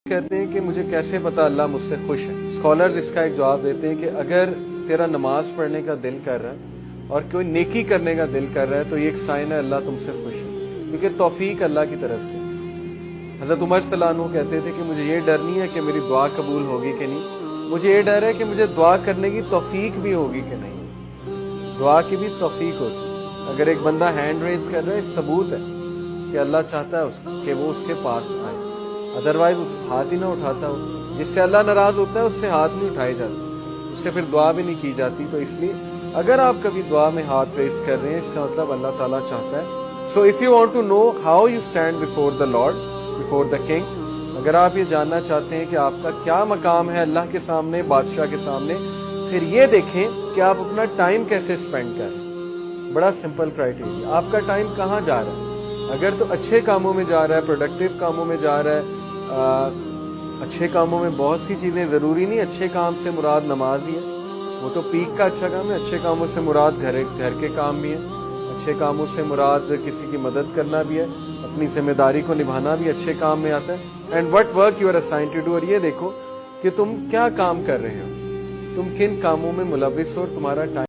کہتے ہیں کہ مجھے کیسے پتا اللہ مجھ سے خوش ہے؟ اسکالرز اس کا ایک جواب دیتے ہیں کہ اگر تیرا نماز پڑھنے کا دل کر رہا ہے اور کوئی نیکی کرنے کا دل کر رہا ہے تو یہ ایک سائن ہے اللہ تم سے خوش ہے، کیونکہ توفیق اللہ کی طرف سے۔ حضرت عمر صلی اللہ عنہ کہتے تھے کہ مجھے یہ ڈر نہیں ہے کہ میری دعا قبول ہوگی کہ نہیں، مجھے یہ ڈر ہے کہ مجھے دعا کرنے کی توفیق بھی ہوگی کہ نہیں۔ دعا کی بھی توفیق ہوتی ہے۔ اگر ایک بندہ ہینڈ ریز کر رہا ہے، ثبوت ہے کہ اللہ چاہتا ہے کہ وہ اس کے پاس آئے، ادروائز ہاتھ ہی نہ اٹھاتا ہو۔ جس سے اللہ ناراض ہوتا ہے اس سے ہاتھ نہیں اٹھائے جاتے، اس سے پھر دعا بھی نہیں کی جاتی۔ تو اس لیے اگر آپ کبھی دعا میں ہاتھ ریز کر رہے ہیں، اس کا مطلب اللہ تعالیٰ چاہتا ہے۔ So if you want to know how you stand before the Lord, before the king, اگر آپ یہ جاننا چاہتے ہیں کہ آپ کا کیا مقام ہے اللہ کے سامنے، بادشاہ کے سامنے، پھر یہ دیکھیں کہ آپ اپنا ٹائم کیسے اسپینڈ کر رہے ہیں۔ بڑا سمپل کرائٹیریا، آپ کا ٹائم کہاں جا رہا ہے؟ اگر تو اچھے کاموں میں جا رہا ہے، پروڈکٹیو کاموں میں جا رہا ہے، اچھے کاموں میں بہت سی چیزیں، ضروری نہیں اچھے کام سے مراد نماز ہی ہے، وہ تو پیک کا اچھا کام ہے۔ اچھے کاموں سے مراد گھر کے کام بھی ہیں، اچھے کاموں سے مراد کسی کی مدد کرنا بھی ہے، اپنی ذمہ داری کو نبھانا بھی اچھے کام میں آتا ہے۔ And what work you are assigned to do, اور یہ دیکھو کہ تم کیا کام کر رہے ہو، تم کن کاموں میں ملوث ہو اور تمہارا ٹائم